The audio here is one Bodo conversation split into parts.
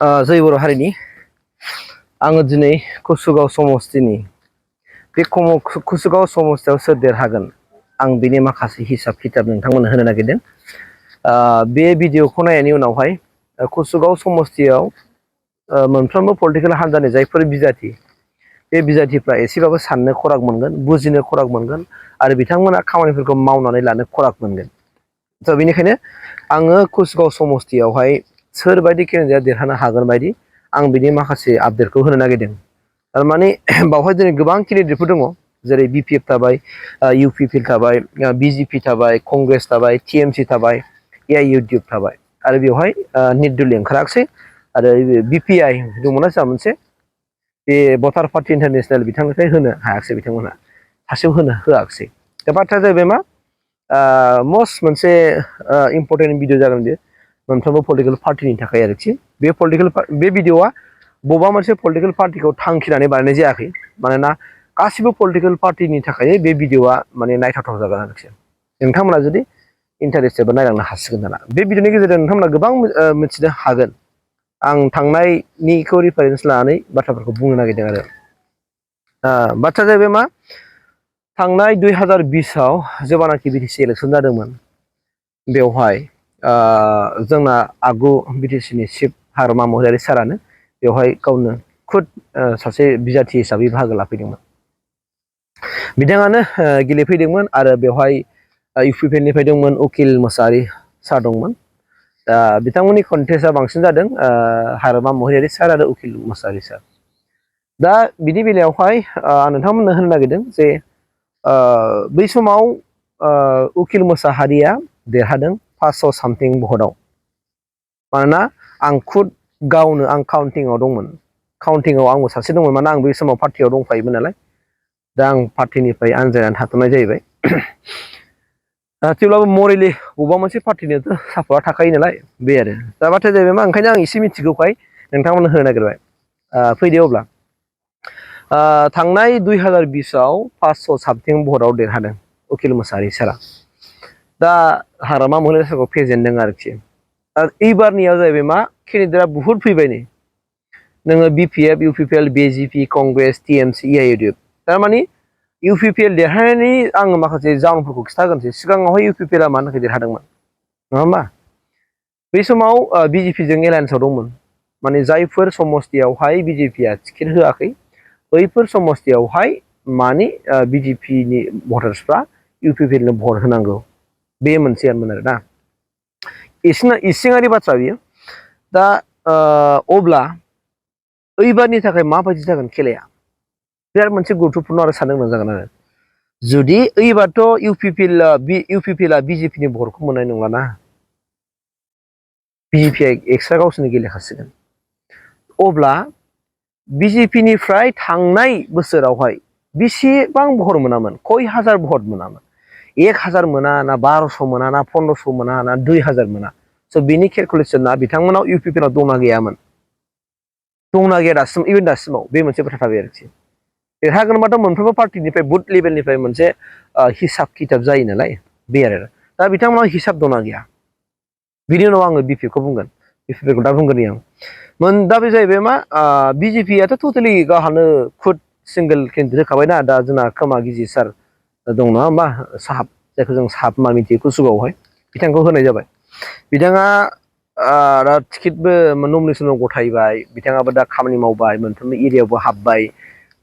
जय बर' हारिनि आङो दिनै कसुगाव समस्तिनि बे कसुगाव समस्तियाव सोर देरहागोन आं बिनि माखासे हिसाब खिताब नोंथांमोननो होनो नागिरदों। बे भिडिअखौ नायनायनि उनावहाय कसुगाव समस्तियाव मोनफ्रोमबो पलिटिकेल हान्जानि जायफोर बिजाथि बे बिजाथिफ्रा एसेबाबो साननो खराग मोनगोन, बुजिनो खराग मोनगोन आरो बिथांमोना खामानिफोरखौ मावनानै लानो खराग मोनगोन। स' बेनिखायनो आङो कसुगाव समस्तियावहाय सोरबायदि केन्डिडेटआ देरहानो हागोन बायदि आं बिनि माखासे आपडेटखौ होनो नागिरदों। थारमाने बावहाय दिनै गोबां केन्डिडेटफोर दङ, जेरै बिपिएफ थाबाय, इउपिपिएल थाबाय, बिजेपि थाबाय, कंग्रेस थाबाय, टिएमसि थाबाय, एआइइउडिएफ थाबाय आरो बेवहाय निर्दलीय ओंखाराखिसै आरो बिपिआइ दंमोनना जोंहा मोनसे बे भटार पार्टि इन्टारनेसनेल बिथांनिफ्राय होनो हायाखिसै, बिथांमोनहा सासेयाव होनो होआखिसै। दा बाथ्राया जाहैबाय मा मस्ट मोनसे इम्परटेन्ट भिडिअ जागोन बेयो मोनफ्रोमबो पलिटिकेल पार्टिनि थाखाय आरोखि। बे भिडिअआ बबेबा मोनसे पलिटिकेल पार्टिखौ थांखिनानै बानायनाय जायाखै, मानोना गासिबो पलिटिकेल पार्टिनि थाखाय बे भिडिअआ माने नायथावथाव जागोन आरोखि। नोंथांमोना जुदि इन्टारेस्टेडबा नायलांनो हासिगोन दाना। बे भिडिअनि गेजेरजों नोंथांमोना गोबां मिथिनो हागोन। आं थांनायनिखौ रिफारेन्स लानानै बाथ्राफोरखौ बुंनो नागिरदों आरो। बाथ्राया जाहैबाय मा, थांनाय 2020आव जेब्लानाखि बिटिसि इलेक्सन जादोंमोन बेवहाय जोंना आगु बिटिसिनि चिफ हाग्रामा महिलारि सारानो बेवहाय गावनो खुद सासे बिजाथि हिसाबै बाहागो लाफैदोंमोन। बिथाङानो गेलेफैदोंमोन आरो बेवहाय इउपिपिएलनिफ्राय दंमोन उकिल मोसाहारि सार दंमोन। दा बिथांमोननि कन्टेस्टआ बांसिन जादों हाग्रामा महिलारि सार आरो उकिल मोसाहारि सार। दा बिनि बेलायावहाय आं नोंथांमोननो होनो नागिरदों जे बै समाव उकिल मोसाहारिया देरहादों 500 सामथिं भटआव। मानोना आं खुद गावनो आं काउन्टिंआव दंमोन, काउन्टिंआव आंबो सासे दंमोन, मानोना आं बै समाव पार्टियाव दंफायोमोन नालाय। दा आं पार्टिनिफ्राय आनजायनानै थाथ'नाय जाहैबाय। थेवब्लाबो मरेलि बबेबा मोनसे पार्टिनिथ' सापर्टआ थाखायो नालाय, बे आरो। दा बाथ्राया जाहैबाय मा, ओंखायनो आं एसे मिथिगौखाय नोंथांमोननो होनो नागिरबाय। फैदो अब्ला थांनाय 2020आव 500 सामथिं भटआव देरहादों उकिल मोसाहारि सारा। दा हाग्रामा महिलारि सारखौ फेजेनदों आरोखि। एबारनियाव जाहैबाय मा, केन्डिडेटआ बुहुद फैबाय नै। नोङो BPF, UPPL, BJP, Congress, TMC, AIUDF. थारमाने इउपिपिएल देरहानायनि आङो माखासे जाउनफोरखौ खिन्थाग्रोनोसै। सिगाङावहाय इउपिपिएलआ मानि थाखाय देरहादोंमोन नङा होमबा? बै समाव बिजेपिजों एलायन्सआव दंमोन। माने जायफोर समस्तियावहाय बिजेपिया टिकेट होआखै बैफोर समस्तियावहाय माने बिजेपिनि भटार्सफ्रा इउपिपिएलनो भट होनांगौ, बे मोनसेयानोमोन आरोना। इसिङारि बाथ्रा बियो। दा अब्ला ओइबारनि थाखाय माबायदि जागोन खेलाया, बिराद मोनसे गुरुत्वपूर्ण आरो साननो गोनां जागोन आरो। जुदि ओइबारथ' इउपिपिएलआ बिजेपिनि भटखौ मोननाय नंलाना, बिजेपिआ एक्सट्रा गावसोरनो गेलेखासिगोन। अब्ला बिजेपिनिफ्राय थांनाय बोसोरावहाय बेसेबां भट मोनामोन, कय हाजार भट मोनामोन। 1000 मोना ना, 1200 मोना ना, 1500 मोना ना, 2000 मोना। स' बिनि केलकुलेसना बिथांमोनाव इउपिपिएलआव दंना गैयामोन, दंना गैया दासिम, इभेन दासिमाव बे मोनसे बाथ्रा थाबाय आरोखि। देरहागोनबाथ' मोनफ्रोमबो पार्टिनिफ्राय बुथ लेभेलनिफ्राय मोनसे हिसाब खिताब जायो नालाय, बे आरो। दा बिथांमोनाव हिसाब दंना गैया। बिनि उनाव आङो बिपिएफखौ बुंगोन, बिपिएफखौ दा बुंगोन आं। दा बे जाहैबाय मा, बिजेपिआथ' टटेलि गावहानो खुद सिंगोल केन्डिडेट होखाबायना। दा जोंना खोमा गिजि सार दं नङा होमबा, साहाब, जायखौ जों साहाब मा मिथियो कसुगावआवहाय, बिथांखौ होनाय जाबाय। बिथाङा दा टिकेटबो नमिनेसनाव गथायबाय, बिथाङाबो दा खामानि मावबाय, मोनफ्रोमबो एरियायावबो हाबबाय।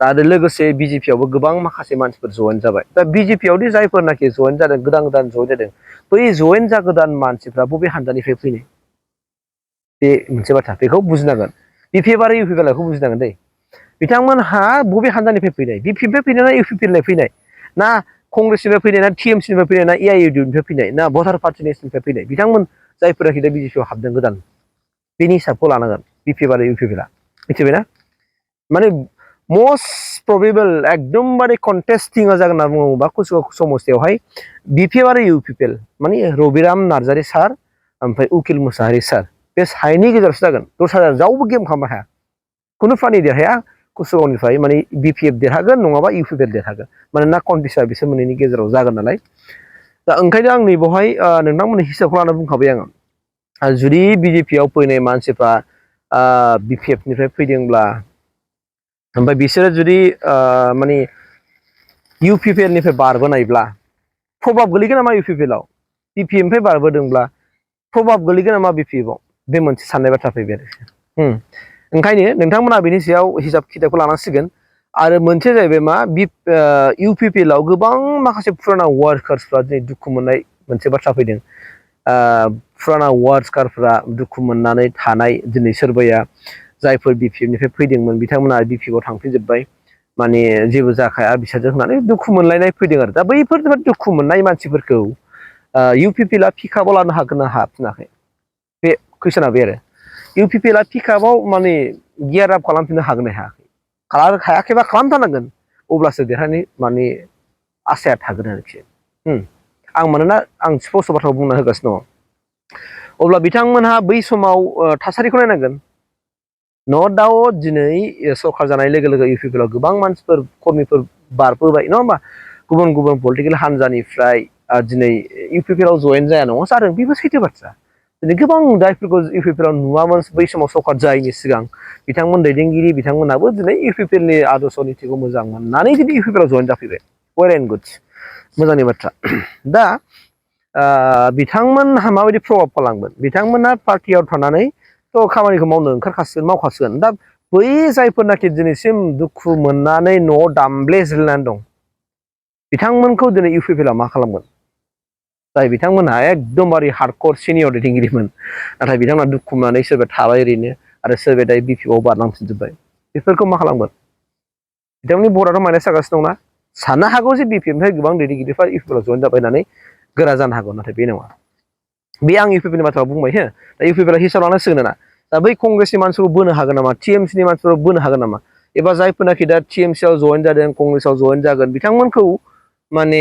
दा आरो लोगोसे बिजेपिआवबो गोबां माखासे मानसिफोर जइन जाबाय। दा बिजेपिआवदि जायफोरनाखि जइन जादों, गोदान गोदान जइन जादों, बै जइन जागोदान मानसिफ्रा बबे हान्जानिफ्राय फैनाय, बे मोनसे बाथ्रा, बेखौ बुजिनांगोन। बिपिएफ आरो इउपिपिएलखौ बुजिनांगोन दै। बिथांमोनहा बबे हान्जानिफ्राय फैनाय, बिपिएफनिफ्राय फैनाय ना इउपिपिएलनिफ्राय फैनाय, ना कंग्रेसनिफ्राय फैनाय, ना टिएमसिनिफ्राय फैनाय, ना एआइइउडिएफनिफ्राय फैनाय, ना भटार पार्टि नेसनेलनिफ्राय फैनाय। बिथांमोन जायफोराखि दा बिजेपिआव हाबदों गोदान, बेनि हिसाबखौ लानांगोन बिपिएफ आरो इउपिपिएलआ, मिथिबायना? माने मस्ट प्रबेबल एकदमबारे कन्टेस्टिंआ जागोन होनना बुङोबा कसुगाव समस्तियावहाय बिपिएफ आरो इउपिपिएल, माने रबिराम नार्जारि सार ओमफ्राय उकिल मोसाहारि सार, बे सानैनि गेजेरावसो जागोन। दस्रा रावबो गेम खालामनो हाया, खुनु प्रानि देरहाया कसुगावनिफ्राय। माने बिपिएफ देरहागोन नङाबा इउपिपिएल देरहागोन, मानोना कन्टेस्टआ बिसोर मोननैनि गेजेराव जागोन नालाय। दा ओंखायनो आं नैबावहाय नोंथांमोननि हिसाबखौ लानानै बुंखाबाय आङो। जुदि बिजेपिआव फैनाय मानसिफ्रा BPF निफ्राय फैदोंब्ला ओमफ्राय बिसोरो जुदि माने UPPL निफ्राय बारबोनायब्ला प्रभाब गोलैगोन नामा UPPL आव BPF निफ्राय बारबोदोंब्ला प्रभाब गोलैगोन नामा BPF आव बे मोनसे साननाय बाथ्रा फैबाय आरो ओंखायनो नोंथांमोना बेनि सायाव हिसाब खिथाबखौ लानांसिगोन आरो मोनसे जाहैबाय मा UPPL आव गोबां माखासे फुराना वार्कार्सफ्रा दिनै दुखु मोननाय मोनसे बाथ्रा फैदों फुराना वार्कारफ्रा दुखु मोननानै थानाय दिनै सोरबाया जायफोर BPF निफ्राय फैदोंमोन बिथांमोना BPF आव थांफिनजोब्बाय माने जेबो जाखाया बिसोरजों होननानै दुखु मोनलायनाय फैदों आरो दा बैफोर दुखु मोननाय मानसिफोरखौ UPPL आ पिकआपआव लानो हागोन ना हाफिनाखै बे कुइसना बे आरो UPPL आ पिकआपआव माने गियार आप खालामफिननो हागोन ना हायाखै हायाखैबा खालामथारनांगोन अब्लासो देरहानायनि माने आसाया थागोन आरोखि आं मानोना आं स्पष्ट बाथ्राखौ बुंना होगासिनो दङ अब्ला बिथांमोनहा बै समाव थासारिखौ नायनांगोन न' डाउट दिनै सरकार जानाय लोगो लोगो UPPL आव गोबां मानसिफोर कर्मिफोर बारबोबाय नङा होमबा गुबुन गुबुन पलिटिकेल हान्जानिफ्राय दिनै UPPL आव जयेन जाया नङा जादों बेबो सैथो बाथ्रा दिनै गोबां जायफोरखौ UPPL आव नुवामोन बै समाव सरकार जायैनि सिगां बिथांमोन दैदेनगिरि बिथांमोनाबो दिनै UPPL नि आदर्श नीतिखौ मोजां मोननानै दिनै UPPL आव जयेन जाफैबाय वेल एन्ड गुड मोजांनि बाथ्रा दा बिथांमोनहा माबायदि प्रभाब खालामगोन बिथांमोना पार्टियाव थानानै थ' खामानिखौ मावनो ओंखारखासिगोन मावखासिगोन दा बै जायफोरनाखि दिनैसिम दुखु मोननानै न'आव दामब्लेज्लायनानै दं बिथांमोनखौ दिनै UPPL आ मा खालामगोन जाय बिथांमोनहा एकदमबारे हार्डकर सिनियर दैदेनगिरिमोन नाथाय बिथांमोना दुखु मोननानै सोरबा थाबाय ओरैनो आरो सोरबाया दायो BPF आव बारलांफिनजोब्बाय बेफोरखौ मा खालामगोन बिथांमोननि बर्डआथ' माइनास जागासिनो दंना साननो हागौ जे BPF निफ्राय गोबां दैदेनगिरिफ्रा UPPL आव जयेन जाबाय होननानै गोरा जानो हागौ नाथाय बे नङा बे आं UPPL नि बाथ्राखौ बुंबाय हो दा UPPL आ हिसाब लानांसिगोन ना दा बै कंग्रेसनि मानसिफोरखौ बोनो हागोन नामा TMC नि मानसिफोरखौ बोनो हागोन नामा एबा जायफोरनाखि दा TMC आव जयेन जादों कंग्रेसआव जयेन जागोन बिथांमोनखौ माने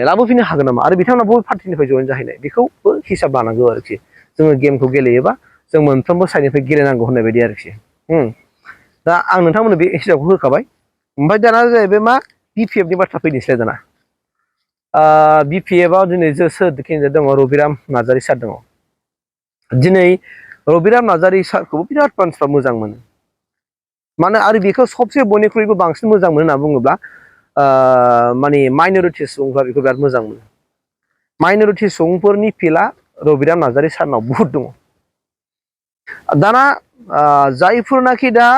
लाबोफिननो हागोन नामा आरो बिथांमोना बबे पार्टिनिफ्राय जयेन जाहैनाय बेखौबो हिसाब लानांगौ आरोखि जोङो गेमखौ गेलेयोबा जों मोनफ्रोमबो साइडनिफ्राय गेलेनांगौ होननाय बायदि आरोखि दा आं नोंथांमोननो बे हिसाबखौ होखाबाय ओमफ्राय दाना जाहैबाय मा BPF नि बाथ्रा फैनोसैलाय दाना BPF आव दिनै सोर केन्डिडेट दङ रबिराम नार्जारि सार दङ दिनै रबिराम नार्जारि सारखौबो बिराद मानसिफ्रा मोजां मोनो मानो आरो बेखौ सबसे बयनिख्रुइबो बांसिन मोजां मोनो होनना बुङोब्ला माने माइनरिटि सुबुंफ्रा बेखौ बिराद मोजां मोनो माइनरिटि सुबुंफोरनि फिल्डआ रबिराम नार्जारि सारनाव बुहुद दङ दाना जायफोरनाखि दा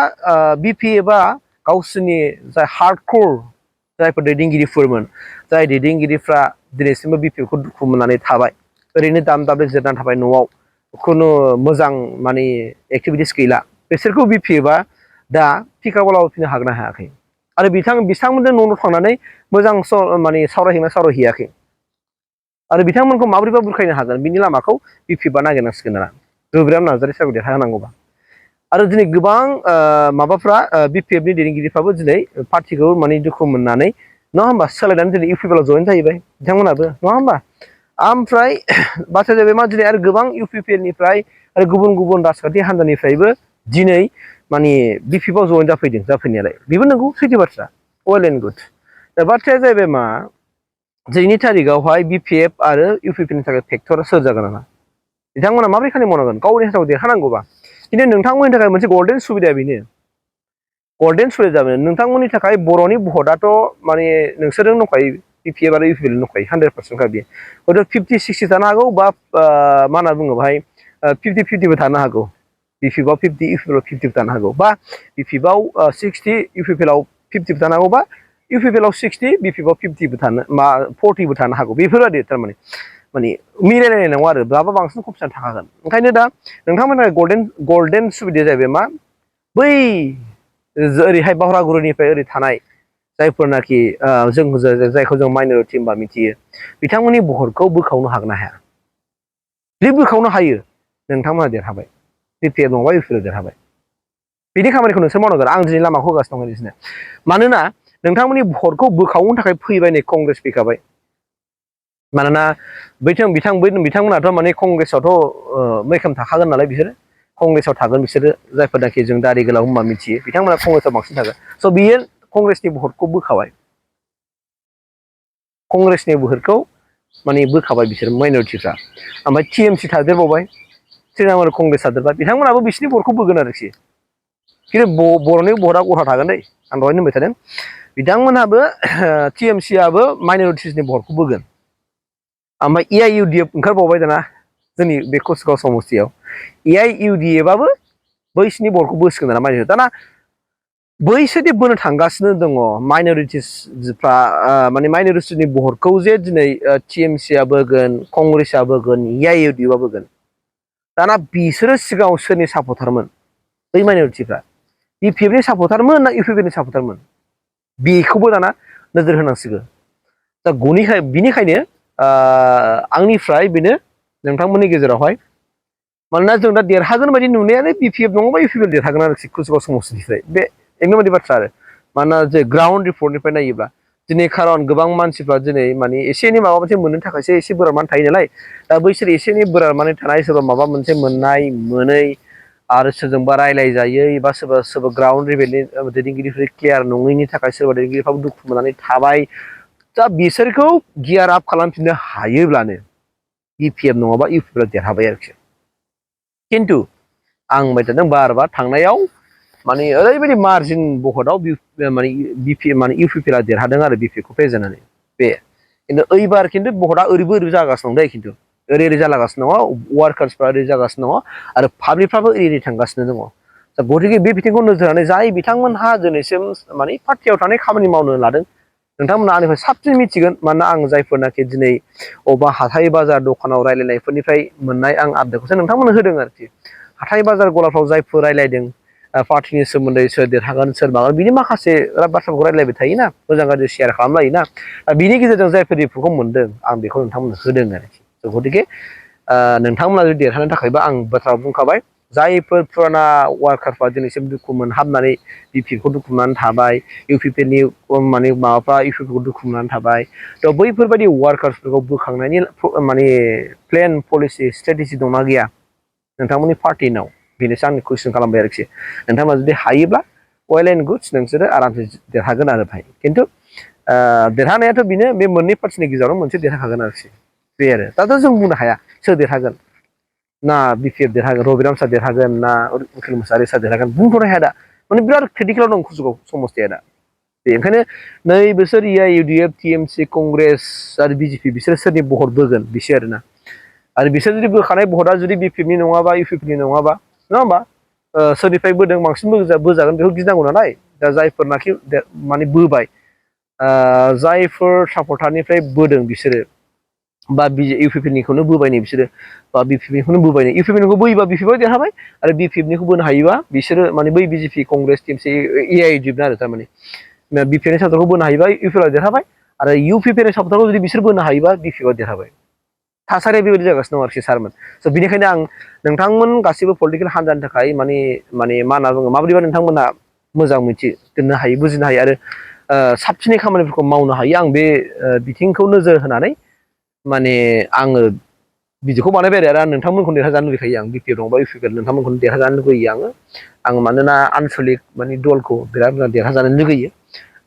BPF आ गावसोरनि जाय हार्डकर जायफोर दैदेनगिरिफोरमोन जाय दैदेनगिरिफ्रा दिनैसिमबो BPF खौ दुखु मोननानै थाबाय ओरैनो दाम दाब्ले जिरनानै थाबाय न'आव खुनु मोजां माने एक्टिभिटिस गैला बिसोरखौ BPF आ दा पिकआपआव लाबोफिननो हागोन ना हायाखै आरो बिथांमोनजों न' थांनानै मोजां माने सावरायहैयाखै आरो बिथांमोनखौ माबोरैबा बुरखायनो हागोन बिनि लामाखौ BPF आ नागिरनांसिगोन दाना रबिराम नार्जारि सारखौ देरहाहोनांगौबा आरो दिनै गोबां माबाफ्रा BPF नि दैदेनगिरिफ्राबो दिनै पार्टिखौ माने दुखु मोननानै नङा होमबा सोलायनानै दिनै UPPL आव जयेन जाहैबाय बिथांमोनाबो नङा होमबा ओमफ्राय बाथ्राया जाहैबाय मा दिनै आरो गोबां UPPL निफ्राय आरो गुबुन गुबुन राजखान्थि हान्जानिफ्रायबो दिनै माने BPF आव जयेन जाफैदों जाफैनायालाय बेबो नंगौ सैथो बाथ्रा वेल एन्ड गुड दा बाथ्राया जाहैबाय मा दिनैनि थारिखआवहाय BPF आरो UPPL नि थाखाय फेक्टरा सोर जागोन ना बिथांमोना माबोरै खामानि मावनांगोन गावनि हान्जाखौ देरहानांगौबा खिन्थु नोंथांमोननि थाखाय मोनसे गल्डेन सुबिदाया बेनो गल्डेन सुबिदा जाबाय नोंथांमोननि थाखाय बर'नि भटआथ' माने नोंसोरजों दंखायो BPF आरो UPPL दंखायो 100%खा बेयो हयथ' 50-60 थानो हागौ बा मा होनना बुङो बाहाय 50-50बो थानो हागौ BPF आव 50 UPPL आव 50 थानो हागौ बा BPF आव 60 UPPL आव 50 थानो हागौ बा UPPL आव 60 BPF आव 50बो थानो 40बो थानो हागौ बेफोरबायदि थारमाने माने मिलायलायनाय नङा आरो बहाबा बांसिन खमसिन थाखागोन ओंखायनो दा नोंथांमोनहा गल्डेन सुबिदाया जाहैबाय मा बै ओरैहाय बावरागुरिनिफ्राय ओरै थानाय जायफोरनाखि जायखौ जों माइनरिटि होनबा मिथियो बिथांमोननि भटखौ बोखावनो हागोन ना हाया जुदि बोखावनो हायो नोंथांमोना देरहाबाय BPF नङाबा UPPL देरहाबाय बिनि खामानिखौ नोंसोर मावनांगोन आं दिनै लामाखौ होगासिनो दं बिसोरनो मानोना नोंथांमोननि भटखौ बोखावनो थाखाय फैबाय नै कंग्रेस फैखाबाय मानोना बिथांमोनाथ' माने कंग्रेसआवथ' मैखोम थाखागोन नालाय बिसोरो कंग्रेसआव थागोन बिसोरो जायफोरनाखि जों दारि गोलाव होनबा मिथियो बिथांमोना कंग्रेसआव बांसिन थागोन स' बियो कंग्रेसनि भटखौ बोखाबाय कंग्रेसनि भटखौ माने बोखाबाय बिसोर माइनरिटिफ्रा ओमफ्राय TMC थादेरबावबाय तृणमूल कंग्रेस हादोरबा बिथांमोनाबो बिसिनि भटखौ बोगोन आरोखि खिन्थु बर'नि भटआ गथा थागोन दै आं दहायनो होनबाय थादों बिथांमोनहाबो टिएमसि आबो माइन'रिटिसनि भटखौ बोगोन ओमफ्राय एआइइउडिएफ ओंखारबावबाय दाना जोंनि बे कसुगाव समस्तियाव एआइइउडिएफआबो बैसिनि भटखौ बोसिगोन दाना माइन'रिटि दाना बैसोरदि बोनो थांगासिनो दङ माइन'रिटिसफ्रा माने माइन'रिटिसनि भटखौ जे दिनै टिएमसिआ बोगोन कंग्रेसआ बोगोन एआइइउडिएफआ बोगोन दाना बिसोरो सिगाङाव सोरनि सापर्टारमोन बै माइन'रिटिफ्रा बिपिएफनि सापर्टारमोन ना इउपिपिनि सापर्टारमोन बेखौबो दाना नोजोर होनांसिगौ दा बिनिखायनो आंनिफ्राय बेनो नोंथांमोननि गेजेरावहाय मानोना जों दा देरहागोन बायदि नुनायानो बिपिएफ नङाबा इउपिपिएल देरहागोन आरोखि कसुगाव समस्तिनिफ्राय बे एकदमबारे बाथ्रा आरो मानोना जे ग्राउन्ड रिपर्टनिफ्राय नायोब्ला दिनै खारन गोबां मानसिफ्रा दिनै माने एसे एनै माबा मोनसे मोननो थाखायसो एसे बोराबनानै थायो नालाय दा बैसोर एसे एनै बोराबनानै थानाय सोरबा माबा मोनसे मोननाय मोनै आरो सोरजोंबा रायलायजायै बा सोरबा ग्राउन्ड लेभेलनि दैदेनगिरिफोर क्लियार नङैनि थाखाय सोरबा दैदेनगिरिफ्राबो दुखु मोननानै थाबाय दा बिसोरखौ गियार आप खालामफिननो हायोब्लानो बिपिएफ नङाबा इउपिपिएल देरहाबाय आरोखि खिन्थु आं बुंबाय थादों बार थांनायाव माने ओरैबायदि मार्जिन भटआव माने इउपिपिएलआ देरहादों आरो बिपिएफखौ फेजेननानै बे खिन्थु ओइबार खिन्थु भटआ ओरैबो जागासिनो दं दै खिन्थु ओरै जालागासिनो दङ वार्कार्सफ्रा ओरै जागासिनो दङ आरो पाब्लिकफ्राबो ओरै थांगासिनो दङ दा गतिके बे बिथिंखौ नोजोर होनानै जाय बिथांमोनहा दिनैसिम माने पार्टियाव थानाय खामानि मावनो लादों नोंथांमोना आंनिफ्राय साबसिन मिथिगोन मानोना आं जायफोरनाखि दिनै अबेबा हाथाइ बाजार दखानाव रायलायनायफोरनिफ्राय मोननाय आं आपडेटखौसो नोंथांमोननो होदों आरोखि हाथाइ बाजार गलाफ्राव जायफोर रायलायदों पार्टिनि सोमोन्दै सोर देरहागोन सोर मागोन बिनि माखासे बाथ्राखौ रायलायबाय थायोना मोजां गाज्रि शेयार खालामलायोना बिनि गेजेरजों जायफोर रिपर्टखौ मोनदों आं बेखौ नोंथांमोननो होदों आरोखि गतिके नोंथांमोना जुदि देरहानो थाखायबो आं बाथ्रा बुंखाबाय जायफोर फुराना वार्कारफ्रा दिनैसिम दुखु मोनहाबनानै बिपिएफखौ दुखु मोननानै थाबाय इउपिपिएलनि माने माबाफ्रा इउपिपिएलखौ दुखु मोननानै थाबाय थ' बैफोरबायदि वार्कार्सफोरखौ बोखांनायनि माने प्लेन पलिसि स्ट्रेटेजि दंना गैया नोंथांमोननि पार्टिनाव बेनोसो आंनि कुइसन खालामबाय आरोखि नोंथांमोना जुदि हायोब्ला वेल एन्ड गुड्स नोंसोरो आरामसे देरहागोन आरो भाई खिन्थु देरहानायाथ' बेनो बे मोननै पार्टिनि गेजेराव मोनसे देरहाखागोन आरोखि बे आरो दाथ' जों बुंनो हाया सोर देरहागोन ना बिपिएफ देरहागोन रबिराम सार देरहागोन ना उखिल मुसाहारि सार देरहागोन बुंथ'नो हाया दा माने बिराद क्रिटिकेलाव दं कसुगाव समस्तिया दा ओंखायनो नै बिसोर एआइइउडिएफ टिएमसि कंग्रेस आरो बिजेपि बिसोर सोरनि भट बोगोन बिसोर आरोना आरो बिसोर जुदि बोखानाय भटआ जुदि बिपिएफनि नङाबा इउपिपिनि नङाबा नङा होमबा सोरनिफ्राय बोदों बांसिन बोजागोन बेखौ गिनांगौ नालाय दा जायफोरनाखि माने बोबाय जायफोर सापर्टारनिफ्राय बोदों बिसोरो बा इउपिपिनिखौनो बोबाय नै बिसोरो बा बिपिएफनिखौनो बोबाय नै इउपिपिनिखौ बोयोबा बिपिएफआव देरहाबाय आरो बिपिएफनिखौ बोनो हायोबा बिसोरो माने बै बिजेपि कंग्रेस टिएमसि एआइइउडिएफ आरो थारमाने बिपिएफनि सापर्टखौ बोनो हायोबा इउपिएलआव देरहाबाय आरो इउपिपिनि सापर्टखौ जुदि बिसोर बोनो हायोबा बिपिएफआव देरहाबाय थासारिया बेबायदि जागासिनो दं आरोखि सारमोन स' बिनिखायनो आं नोंथांमोन गासिबो पलिटिकेल हान्जानि थाखाय माने मा होनना बुङो माबोरैबा नोंथांमोना मोजां दोननो हायो बुजिनो हायो आरो साबसिनै खामानिफोरखौ मावनो हायो आं बे बिथिंखौ नोजोर होनानै माने आङो बिदिखौ बानायबाय आरो नोंथांमोनखौनो देरहाजानो लुबैखायो आं बिपिएफ नङाबा इउपिपिएल नोंथांमोनखौनो देरहाजानो लुगैयो आं मानोना आनसलिक माने दलखौ बिराद मोजां देरहाजानो लुगैयो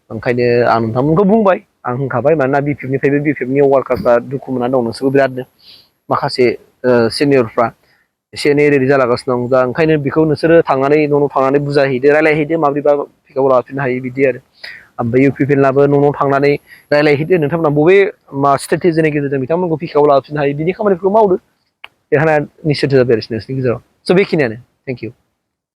ओंखायनो आं नोंथांमोनखौ बुंबाय आं होनखाबाय मानोना बिपिएफनिफ्रायबो बिपिएफनि वार्कारफ्रा दुखु मोननानै दं नोंसोरबो बिरादनो माखासे सिनियरफ्रा एसे एनै रेडि जालागासिनो दं दा ओंखायनो बेखौ नोंसोरो थांनानै न' थांनानै बुजायहैदो रायलायहैदो माबोरैबा पिकआप लाफिननो हायो बिदि आरो ओमफ्राय इउपिपिएलनाबो न' थांनानै रायलायहैदो नोंथांमोना बबे स्ट्रेटेजिनि गेजेरजों बिथांमोनखौ पिकआप लाफिननो हायो बिनि खामानिफोरखौ मावदो देरहानाया निस्सय जाबाय आरो नोंसोरनि गेजेराव स' बेखिनियानो थेंक इउ